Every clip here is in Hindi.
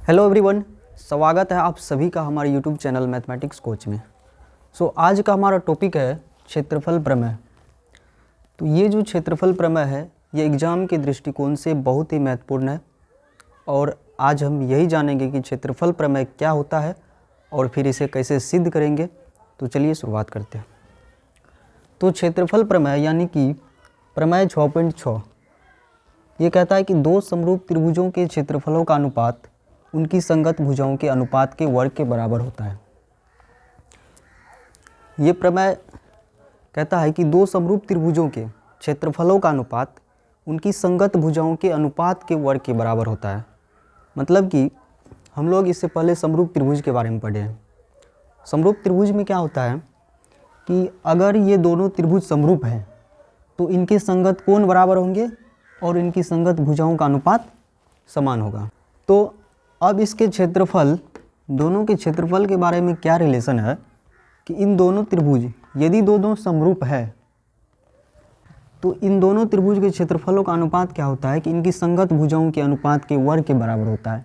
हेलो एवरीवन, स्वागत है आप सभी का हमारे यूट्यूब चैनल मैथमेटिक्स कोच में। आज का हमारा टॉपिक है क्षेत्रफल प्रमेय। तो ये जो क्षेत्रफल प्रमेय है ये एग्ज़ाम के दृष्टिकोण से बहुत ही महत्वपूर्ण है और आज हम यही जानेंगे कि क्षेत्रफल प्रमेय क्या होता है और फिर इसे कैसे सिद्ध करेंगे। तो चलिए शुरुआत करते हैं। तो क्षेत्रफल प्रमेय यानी कि प्रमेय 6.6 ये कहता है कि दो समरूप त्रिभुजों के क्षेत्रफलों का अनुपात उनकी संगत भुजाओं के अनुपात के वर्ग के बराबर होता है। ये प्रमेय कहता है कि दो समरूप त्रिभुजों के क्षेत्रफलों का अनुपात उनकी संगत भुजाओं के अनुपात के वर्ग के बराबर होता है। मतलब कि हम लोग इससे पहले समरूप त्रिभुज के बारे में पढ़े हैं। समरूप त्रिभुज में क्या होता है कि अगर ये दोनों त्रिभुज समरूप हैं तो इनके संगत कोण बराबर होंगे और इनकी संगत भुजाओं का अनुपात समान होगा। तो अब इसके क्षेत्रफल, दोनों के क्षेत्रफल के बारे में क्या रिलेशन है कि इन दोनों त्रिभुज यदि दोनों समरूप है तो इन दोनों त्रिभुज के क्षेत्रफलों का अनुपात क्या होता है कि इनकी संगत भुजाओं के अनुपात के वर्ग के बराबर होता है।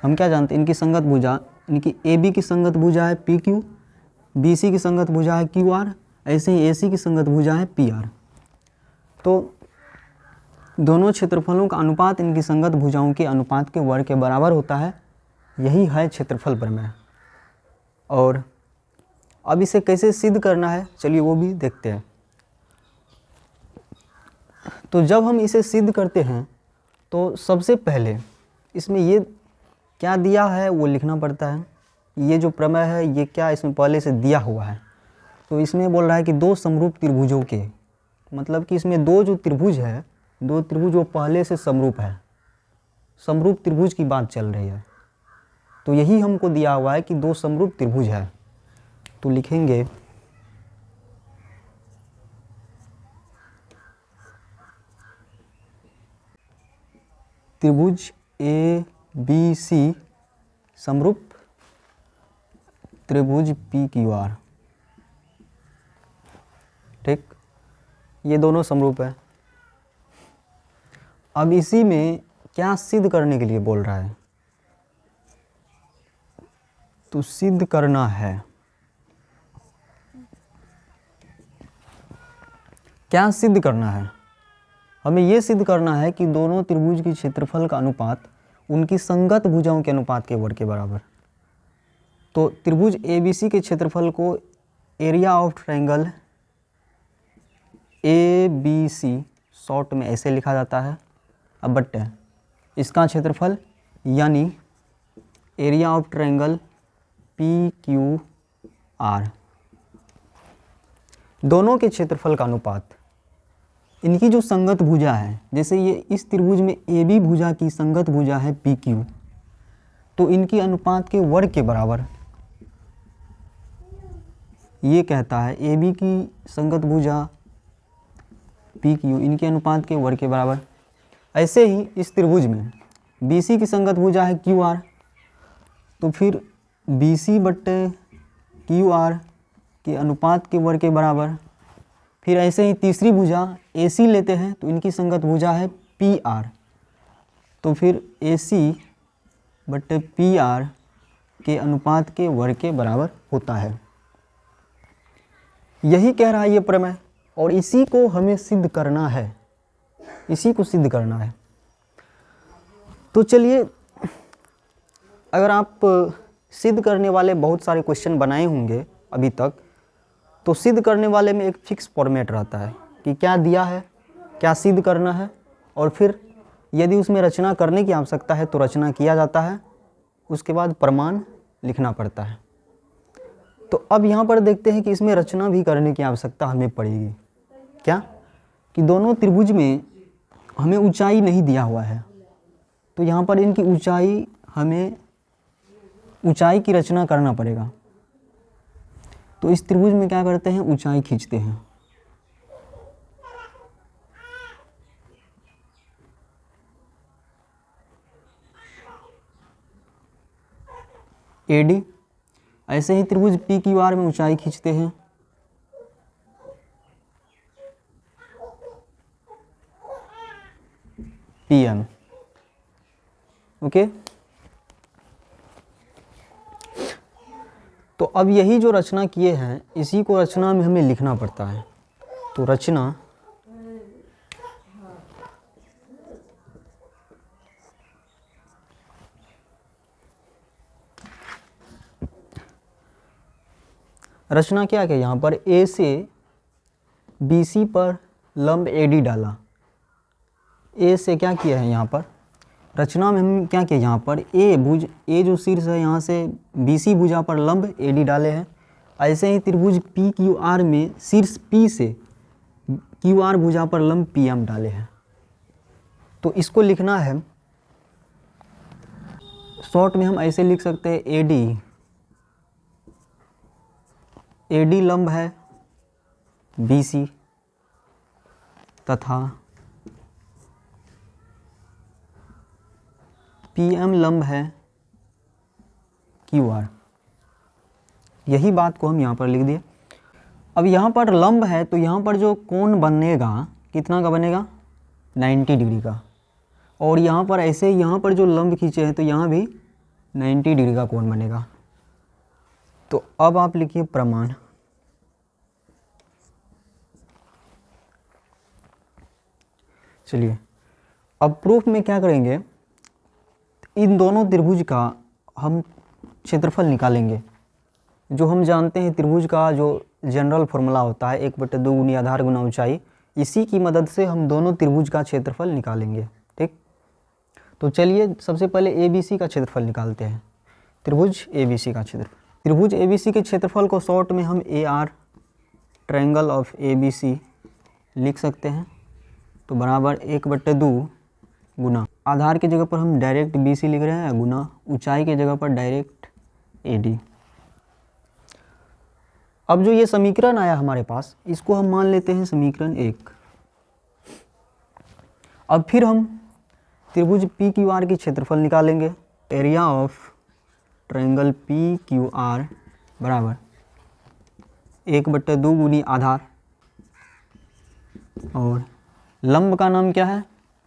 हम क्या जानते हैं, इनकी संगत भुजा, इनकी AB की संगत भुजा है PQ, BC की संगत भुजा है QR, ऐसे ही AC की संगत भुजा है PR। तो दोनों क्षेत्रफलों का अनुपात इनकी संगत भुजाओं के अनुपात के वर्ग के बराबर होता है। यही है क्षेत्रफल प्रमेय। और अब इसे कैसे सिद्ध करना है चलिए वो भी देखते हैं। तो जब हम इसे सिद्ध करते हैं तो सबसे पहले इसमें ये क्या दिया है वो लिखना पड़ता है। ये जो प्रमेय है ये क्या इसमें पहले से दिया हुआ है। तो इसमें बोल रहा है कि दो समरूप त्रिभुजों के, मतलब कि इसमें दो जो त्रिभुज है, दो त्रिभुज वो पहले से समरूप है, समरूप त्रिभुज की बात चल रही है। तो यही हमको दिया हुआ है कि दो समरूप त्रिभुज है। तो लिखेंगे त्रिभुज ABC समरूप त्रिभुज PQR। ठीक, ये दोनों समरूप है। अब इसी में क्या सिद्ध करने के लिए बोल रहा है, तो सिद्ध करना है, क्या सिद्ध करना है, हमें ये सिद्ध करना है कि दोनों त्रिभुज की क्षेत्रफल का अनुपात उनकी संगत भुजाओं के अनुपात के वर्ग के बराबर। तो त्रिभुज ABC के क्षेत्रफल को area of triangle ABC short में ऐसे लिखा जाता है। अब बट इसका क्षेत्रफल यानी एरिया ऑफ ट्रायंगल PQR, दोनों के क्षेत्रफल का अनुपात इनकी जो संगत भुजा है, जैसे ये इस त्रिभुज में AB भुजा की संगत भुजा है PQ, तो इनकी अनुपात के वर्ग के बराबर। ये कहता है AB की संगत भुजा PQ इनके अनुपात के वर्ग के बराबर। ऐसे ही इस त्रिभुज में BC की संगत भुजा है QR, तो फिर BC बट्टे QR के अनुपात के वर्ग के बराबर। फिर ऐसे ही तीसरी भुजा AC लेते हैं तो इनकी संगत भुजा है PR, तो फिर AC बट्टे PR के अनुपात के वर्ग के बराबर होता है। यही कह रहा है ये प्रमेय और इसी को हमें सिद्ध करना है, इसी को सिद्ध करना है। तो चलिए, अगर आप सिद्ध करने वाले बहुत सारे क्वेश्चन बनाए होंगे अभी तक, तो सिद्ध करने वाले में एक फिक्स फॉर्मेट रहता है कि क्या दिया है, क्या सिद्ध करना है, और फिर यदि उसमें रचना करने की आवश्यकता है तो रचना किया जाता है, उसके बाद प्रमाण लिखना पड़ता है। तो अब यहाँ पर देखते हैं कि इसमें रचना भी करने की आवश्यकता हमें पड़ेगी। क्या कि दोनों त्रिभुज में हमें ऊंचाई नहीं दिया हुआ है, तो यहाँ पर इनकी ऊंचाई, हमें ऊंचाई की रचना करना पड़ेगा। तो इस त्रिभुज में क्या करते हैं, ऊंचाई खींचते हैं। AD, ऐसे ही त्रिभुज PQR में ऊंचाई खींचते हैं। PM, okay. तो अब यही जो रचना किए हैं इसी को रचना में हमें लिखना पड़ता है। तो रचना रचना क्या क्या यहाँ पर ए से BC पर लंब AD डाला। ए से क्या किया है यहाँ पर रचना में हम क्या किया यहाँ पर ए जो शीर्ष है यहाँ से BC भुजा पर लंब AD डाले हैं। ऐसे ही त्रिभुज PQR में शीर्ष P से QR भुजा पर लंब PM डाले हैं। तो इसको लिखना है शॉर्ट में हम ऐसे लिख सकते हैं AD लंब है BC तथा PM लंब है QR। यही बात को हम यहाँ पर लिख दिए। अब यहाँ पर लंब है तो यहाँ पर जो कोण बनेगा कितना का बनेगा 90 डिग्री का। और यहाँ पर ऐसे यहाँ पर जो लंब खींचे हैं तो यहाँ भी 90 डिग्री का कोण बनेगा। तो अब आप लिखिए प्रमाण। चलिए अब प्रूफ में क्या करेंगे, इन दोनों त्रिभुज का हम क्षेत्रफल निकालेंगे। जो हम जानते हैं त्रिभुज का जो जनरल फॉर्मूला होता है 1/2 गुनी आधार गुना ऊंचाई, इसी की मदद से हम दोनों त्रिभुज का क्षेत्रफल निकालेंगे। ठीक, तो चलिए सबसे पहले ABC का क्षेत्रफल निकालते हैं। त्रिभुज ABC का क्षेत्रफल, त्रिभुज ABC के क्षेत्रफल को शॉर्ट में हम AR ट्रायंगल ऑफ ABC लिख सकते हैं। तो बराबर 1/2 गुना आधार की जगह पर हम डायरेक्ट BC लिख रहे हैं, गुना ऊंचाई की जगह पर डायरेक्ट AD। अब जो ये समीकरण आया हमारे पास इसको हम मान लेते हैं समीकरण 1। अब फिर हम त्रिभुज PQR की क्षेत्रफल निकालेंगे। एरिया ऑफ ट्रायंगल PQR बराबर 1/2 गुनी आधार, और लंब का नाम क्या है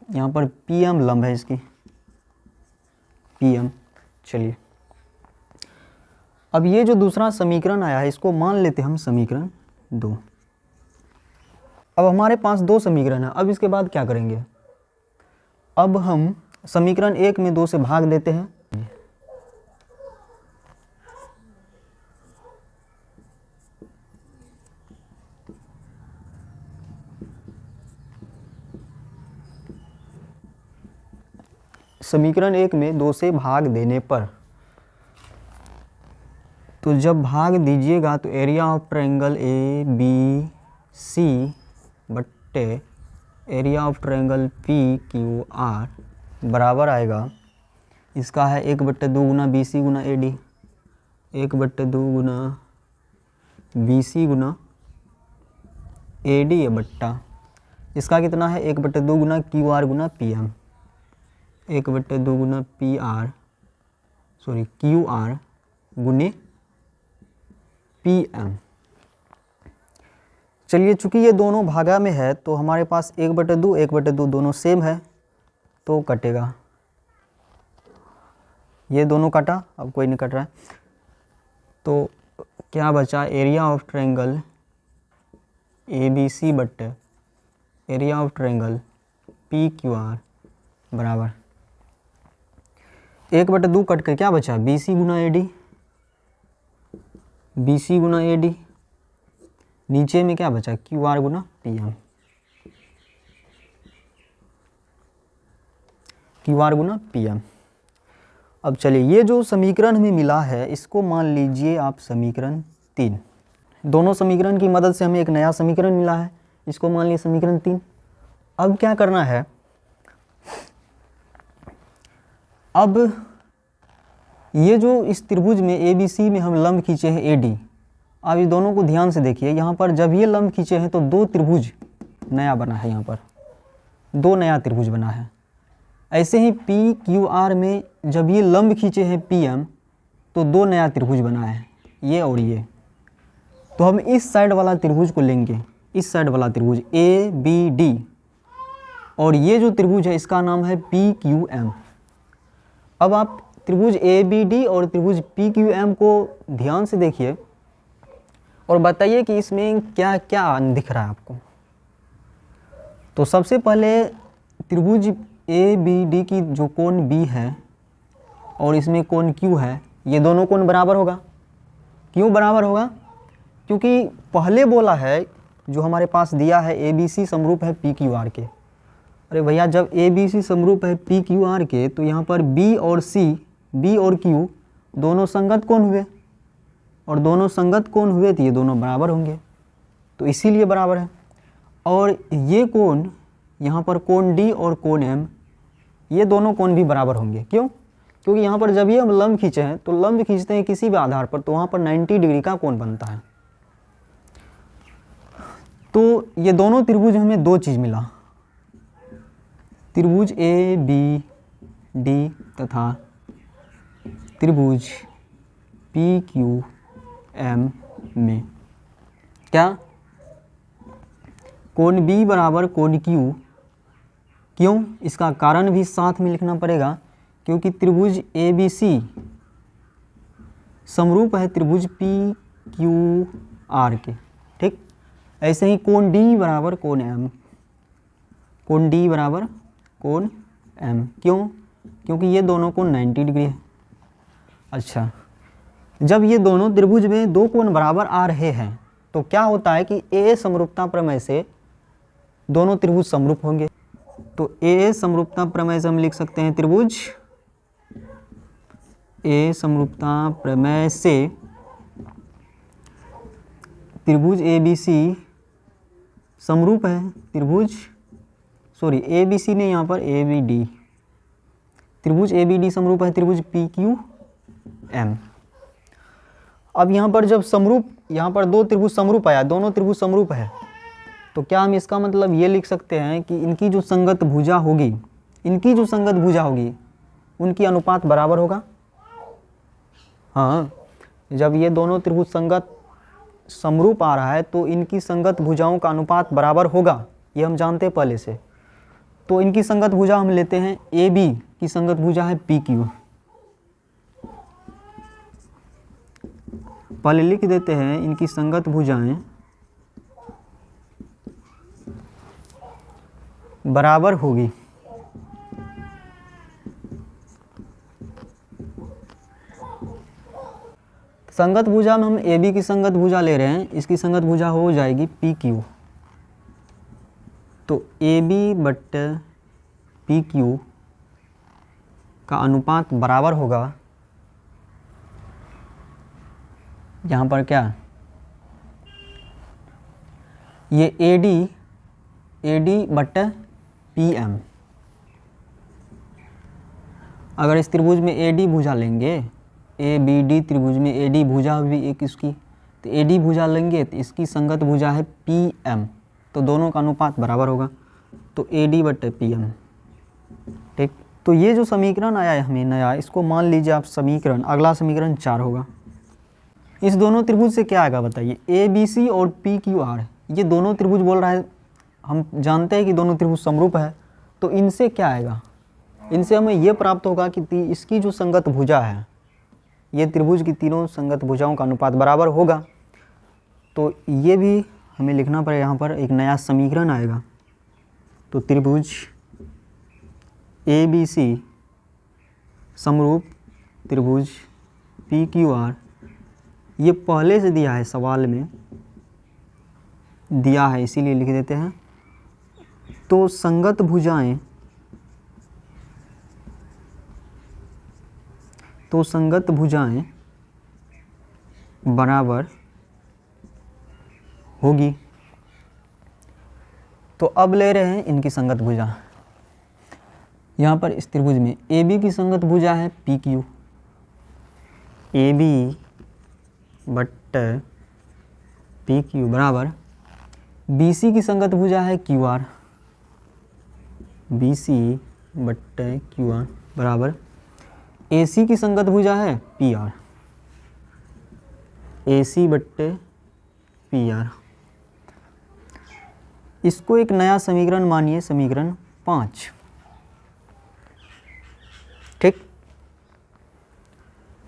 यहाँ पर PM लंब है इसकी PM। चलिए अब ये जो दूसरा समीकरण आया है इसको मान लेते हैं हम समीकरण 2। अब हमारे पास 2 समीकरण है। अब इसके बाद क्या करेंगे, अब हम समीकरण 1 में 2 से भाग देते हैं। समीकरण 1 में 2 से भाग देने पर, तो जब भाग दीजिएगा तो एरिया ऑफ ट्रायंगल ABC बट्टे एरिया ऑफ ट्रायंगल PQR बराबर आएगा, इसका है 1/2 गुना BC गुना AD, 1/2 गुना BC गुना AD बट्टा इसका कितना है 1/2 गुना QR गुना PM, 1/2 गुना QR गुने PM। चलिए चूंकि ये दोनों भागा में है तो हमारे पास 1/2 1/2 दोनों सेम है तो कटेगा, ये दोनों कटा, अब कोई नहीं कट रहा है। तो क्या बचा, एरिया ऑफ ट्रायंगल ABC बट्टे एरिया ऑफ ट्रायंगल PQR बराबर 1/2 कट कर क्या बचा BC गुना AD, BC गुना AD, नीचे में क्या बचा QR गुना PM, QR गुना PM। अब चलिए ये जो समीकरण हमें मिला है इसको मान लीजिए आप समीकरण 3। दोनों समीकरण की मदद से हमें एक नया समीकरण मिला है, इसको मान लीजिए समीकरण 3। अब क्या करना है, अब ये जो इस त्रिभुज में ABC में हम लंब खींचे हैं AD, अब ये दोनों को ध्यान से देखिए। यहाँ पर जब ये लंब खींचे हैं तो 2 त्रिभुज नया बना है, यहाँ पर 2 नया त्रिभुज बना है। ऐसे ही PQR में जब ये लंब खींचे हैं PM तो 2 नया त्रिभुज बना है, ये और ये। तो हम इस साइड वाला त्रिभुज को लेंगे, इस साइड वाला त्रिभुज ABD, और ये जो त्रिभुज है इसका नाम है PQM। अब आप त्रिभुज ABD और त्रिभुज PQM को ध्यान से देखिए और बताइए कि इसमें क्या क्या दिख रहा है आपको। तो सबसे पहले त्रिभुज ABD की जो कोण B है और इसमें कोण Q है, ये दोनों कोण बराबर होगा। क्यों बराबर होगा? क्योंकि पहले बोला है, जो हमारे पास दिया है ABC समरूप है PQR के। अरे भैया, जब ABC समरूप है PQR के तो यहाँ पर B और Q दोनों संगत कोण हुए, और दोनों संगत कोण हुए तो ये दोनों बराबर होंगे, तो इसीलिए बराबर है। और ये कोण यहाँ पर कोण D और कोण M, ये दोनों कोण भी बराबर होंगे। क्यों? क्योंकि यहाँ पर जब ये हम लंब खींचे हैं तो लंब खींचते हैं किसी भी आधार पर, तो वहाँ पर 90 डिग्री का कोण बनता है। तो ये दोनों त्रिभुज हमें दो चीज़ मिला, त्रिभुज ABD तथा त्रिभुज PQM में क्या कोण B बराबर कोण Q। क्यों? इसका कारण भी साथ में लिखना पड़ेगा, क्योंकि त्रिभुज ABC समरूप है त्रिभुज PQR के। ठीक, ऐसे ही कोण D बराबर कोण M, कोण D बराबर कोण M। क्यों? क्योंकि ये दोनों कोण 90 डिग्री है। अच्छा, जब ये दोनों त्रिभुज में दो कोण बराबर आ रहे हैं तो क्या होता है कि A समरूपता प्रमेय से दोनों त्रिभुज समरूप होंगे। तो A समरूपता प्रमेय से हम लिख सकते हैं त्रिभुज A समरूपता प्रमेय से त्रिभुज ABC समरूप है त्रिभुज ABC ने यहाँ पर ABD, त्रिभुज ABD समरूप है त्रिभुज PQM। अब यहाँ पर जब समरूप, यहाँ पर दो त्रिभुज समरूप आया, दोनों त्रिभुज समरूप है, तो क्या हम इसका मतलब ये लिख सकते हैं कि इनकी जो संगत भुजा होगी, उनकी अनुपात बराबर होगा। हाँ, जब ये दोनों त्रिभुज संगत समरूप आ रहा है तो इनकी संगत भुजाओं का अनुपात बराबर होगा, ये हम जानते हैं पहले से। तो इनकी संगत भुजा हम लेते हैं, AB की संगत भुजा है PQ, पहले लिख देते हैं इनकी संगत भुजाएं बराबर होगी। संगत भुजा में हम AB की संगत भुजा ले रहे हैं, इसकी संगत भुजा हो जाएगी PQ। तो AB बट्टे PQ का अनुपात बराबर होगा, यहाँ पर क्या, ये AD बट्टे PM। अगर इस त्रिभुज में AD भुजा लेंगे, ABD त्रिभुज में AD भुजा भी एक इसकी, तो AD भुजा लेंगे तो इसकी संगत भुजा है PM, तो दोनों का अनुपात बराबर होगा, तो AD बट्टे PM। ठीक, तो ये जो समीकरण आया है हमें नया, इसको मान लीजिए आप समीकरण, अगला समीकरण 4 होगा। इस दोनों त्रिभुज से क्या आएगा बताइए, ABC और PQR, ये दोनों त्रिभुज बोल रहा है, हम जानते हैं कि दोनों त्रिभुज समरूप है, तो इनसे क्या आएगा, इनसे हमें ये प्राप्त होगा कि इसकी जो संगत भुजा है, ये त्रिभुज की तीनों संगत भुजाओं का अनुपात बराबर होगा। तो ये भी हमें लिखना पड़ेगा, यहाँ पर एक नया समीकरण आएगा। तो त्रिभुज ABC समरूप त्रिभुज PQR, ये पहले से दिया है, सवाल में दिया है इसीलिए लिख देते हैं। तो संगत भुजाएं बराबर होगी। तो अब ले रहे हैं इनकी संगत भुजा। यहाँ पर इस त्रिभुज में AB की संगत भुजा है PQ, AB बट्टे PQ बराबर BC की संगत भुजा है QR, BC बट्टे QR बराबर AC की संगत भुजा है PR, AC बट्टे PR। इसको एक नया समीकरण मानिए, समीकरण 5। ठीक,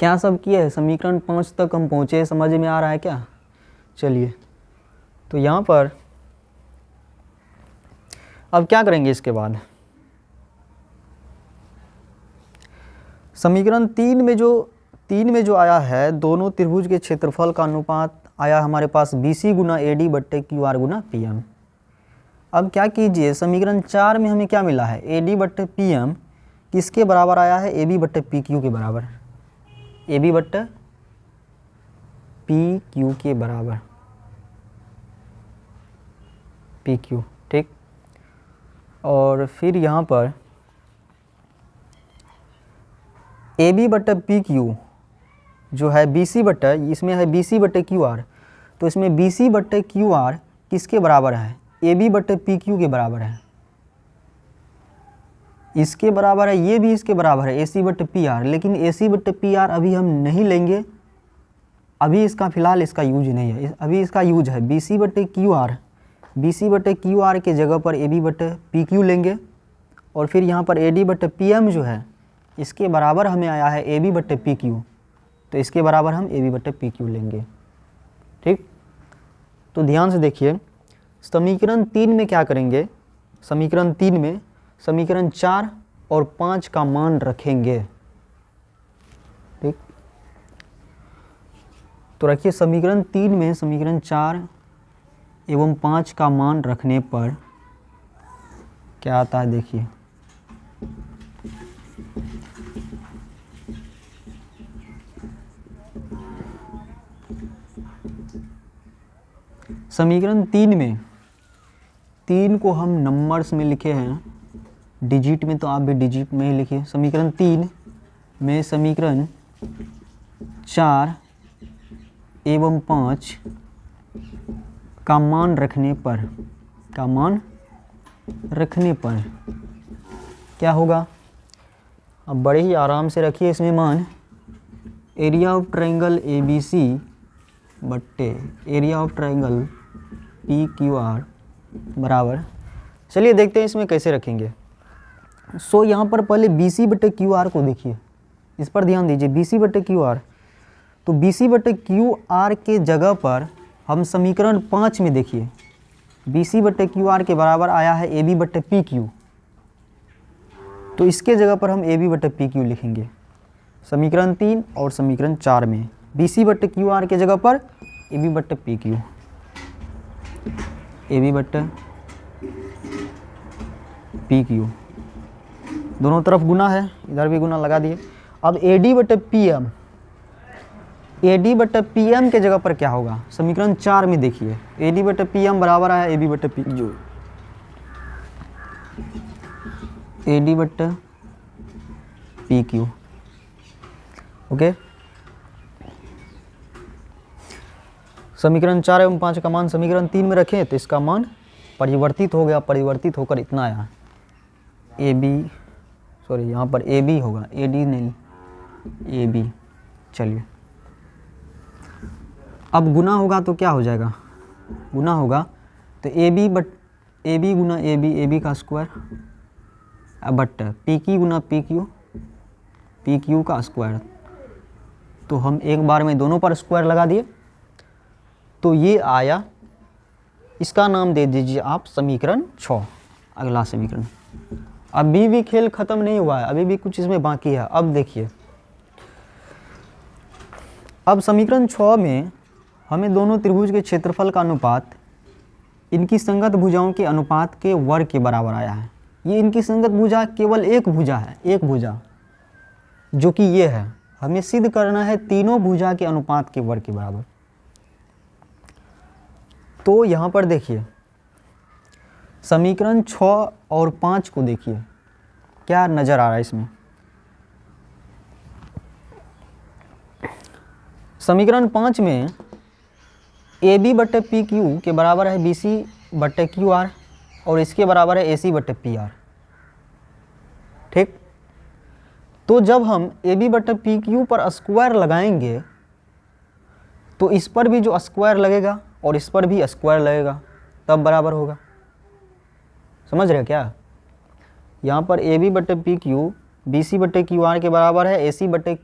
क्या सब किए हैं, समीकरण 5 तक हम पहुँचे, समझ में आ रहा है क्या? चलिए, तो यहाँ पर अब क्या करेंगे इसके बाद, समीकरण 3 में जो आया है, दोनों त्रिभुज के क्षेत्रफल का अनुपात आया हमारे पास BC गुना AD बट्टे QR गुना PM। अब क्या कीजिए, समीकरण 4 में हमें क्या मिला है, AD बट्टे PM किसके बराबर आया है, AB बट्टे PQ के बराबर, AB बट्टे PQ के बराबर, PQ, ठीक। और फिर यहाँ पर AB बट्टे PQ जो है BC बट्टे, इसमें है BC बट्टे QR, तो इसमें BC बट्टे QR किसके बराबर है, AB बट्टे PQ के बराबर है, इसके बराबर है, ये भी इसके बराबर है AC बट्टे PR, लेकिन AC बट्टे PR अभी हम नहीं लेंगे, अभी इसका फ़िलहाल इसका यूज नहीं है, अभी इसका यूज है BC बट्टे QR, BC बट्टे QR के जगह पर AB बट्टे PQ लेंगे, और फिर यहाँ पर AD बट्टे PM जो है इसके बराबर हमें आया है AB बट्टे PQ, तो इसके बराबर हम AB बट्टे PQ लेंगे, ठीक। तो ध्यान से देखिए, समीकरण 3 में क्या करेंगे, समीकरण 3 में समीकरण 4 और 5 का मान रखेंगे, ठीक। तो रखिए, समीकरण 3 में समीकरण 4 एवं 5 का मान रखने पर क्या आता है, देखिए। समीकरण 3 में 3 को हम नंबर्स में लिखे हैं, डिजिट में, तो आप भी डिजिट में ही लिखिए। समीकरण 3 में समीकरण 4 एवं 5 का मान रखने पर, क्या होगा, अब बड़े ही आराम से रखिए इसमें मान, एरिया ऑफ ट्रायंगल ABC बट्टे एरिया ऑफ ट्रायंगल PQR बराबर, चलिए देखते हैं इसमें कैसे रखेंगे। सो यहाँ पर पहले BC बट्टे QR को देखिए, इस पर ध्यान दीजिए, BC बट्टे QR, तो BC बट्टे QR के जगह पर हम समीकरण 5 में देखिए, BC बट्टे QR के बराबर आया है AB बट्टे PQ, तो इसके जगह पर हम AB बट्टे PQ लिखेंगे, समीकरण 3 और समीकरण 4 में BC बट्टे QR के जगह पर AB बट्टे PQ, AB बट्टे PQ, दोनों तरफ गुना है, इधर भी गुना लगा दिए। अब AD बट्टे PM, AD बट्टे PM के जगह पर क्या होगा, समीकरण 4 में देखिए, AD बट्टे PM बराबर आया AB बट्टे PQ, AD बट्टे PQ, ओके। समीकरण 4 एवं 5 का मान समीकरण 3 में रखें तो इसका मान परिवर्तित हो गया, परिवर्तित होकर इतना आया, यहाँ पर AB होगा, AD नहीं, AB। चलिए, अब गुना होगा तो क्या हो जाएगा, गुना होगा तो AB गुना AB का square but PQ Guna PQ का स्क्वायर, तो हम एक बार में दोनों पर स्क्वायर लगा दिए, तो ये आया, इसका नाम दे दीजिए आप समीकरण 6। अगला समीकरण, अभी भी खेल खत्म नहीं हुआ है, अभी भी कुछ इसमें बाकी है। अब देखिए, अब समीकरण 6 में हमें दोनों त्रिभुज के क्षेत्रफल का अनुपात इनकी संगत भुजाओं के अनुपात के वर्ग के बराबर आया है। ये इनकी संगत भुजा केवल एक भुजा है, एक भुजा जो कि ये है, हमें सिद्ध करना है तीनों भुजा के अनुपात के वर्ग के बराबर। तो यहाँ पर देखिए, समीकरण 6 और 5 को देखिए क्या नज़र आ रहा है इसमें। समीकरण 5 में AB बट्टे PQ के बराबर है BC बट्टे QR और इसके बराबर है AC बट्टे PR, ठीक। तो जब हम AB बट्टे PQ पर स्क्वायर लगाएंगे तो इस पर भी जो स्क्वायर लगेगा और इस पर भी स्क्वायर लगेगा, तब बराबर होगा। समझ रहे क्या, यहाँ पर AB बट्टे PQ BC बट्टे QR के बराबर है AC बट्टे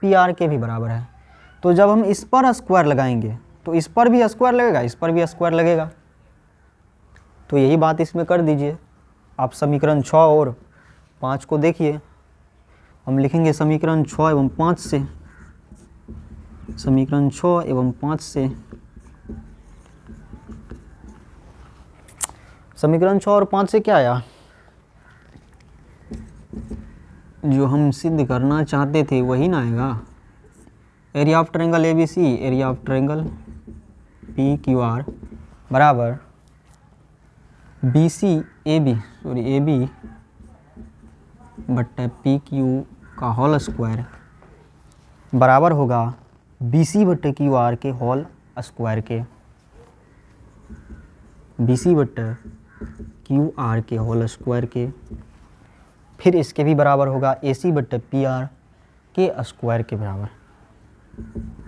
पी आर के भी बराबर है। तो जब हम इस पर स्क्वायर लगाएंगे तो इस पर भी स्क्वायर लगेगा, इस पर भी स्क्वायर लगेगा। तो यही बात इसमें कर दीजिए। आप समीकरण 6 और 5 को देखिए। हम लिखेंगे समीकरण 6 एवं 5 से, समीकरण 6 एवं 5 से, समीकरण 6 और 5 से क्या आया, जो हम सिद्ध करना चाहते थे वही ना आएगा। Area of triangle A B C, area of triangle P Q R बराबर B C A B, sorry A B बट्टा पी क्यू का होल स्क्वायर बराबर होगा बी सी बट्टे क्यू आर के होल स्क्वायर के, बी सी बट्टे क्यू आर के होल स्क्वायर के। फिर इसके भी बराबर होगा ए सी बट्टे पी आर के स्क्वायर के बराबर,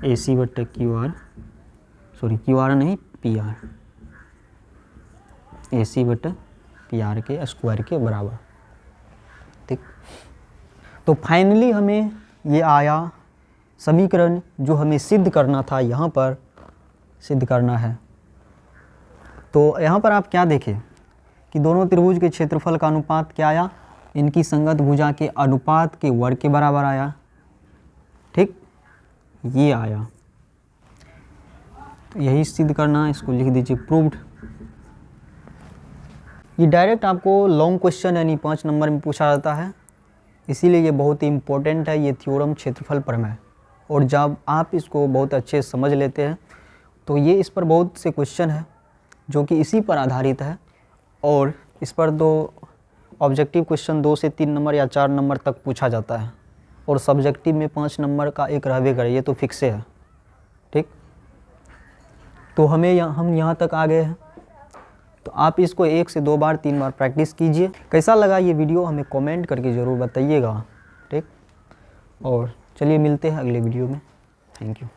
ए सी बट्टे Q are, sorry Q R नहीं पी आर, ए सी बट्टे पी आर के स्क्वायर के बराबर। ठीक, तो फाइनली हमें ये आया समीकरण जो हमें सिद्ध करना था, यहाँ पर सिद्ध करना है। तो यहाँ पर आप क्या देखें कि दोनों त्रिभुज के क्षेत्रफल का अनुपात क्या आया, इनकी संगत भुजा के अनुपात के वर्ग के बराबर आया। ठीक, ये आया। तो यही सिद्ध करना है, इसको लिख दीजिए प्रूव्ड। ये डायरेक्ट आपको लॉन्ग क्वेश्चन यानी 5 नंबर में पूछा जाता है, इसीलिए ये बहुत ही इम्पोर्टेंट है, ये थ्योरम क्षेत्रफल प्रमेय। और जब आप इसको बहुत अच्छे से समझ लेते हैं तो ये इस पर बहुत से क्वेश्चन है जो कि इसी पर आधारित है। और इस पर 2 ऑब्जेक्टिव क्वेश्चन 2 से 3 नंबर या 4 नंबर तक पूछा जाता है, और सब्जेक्टिव में 5 नंबर का एक रहबे करे, ये तो फिक्स है। ठीक, तो हम यहाँ तक आ गए हैं। तो आप इसको 1 से 2 बार 3 बार प्रैक्टिस कीजिए। कैसा लगा ये वीडियो हमें कमेंट करके ज़रूर बताइएगा। ठीक, और चलिए मिलते हैं अगले वीडियो में। Thank you.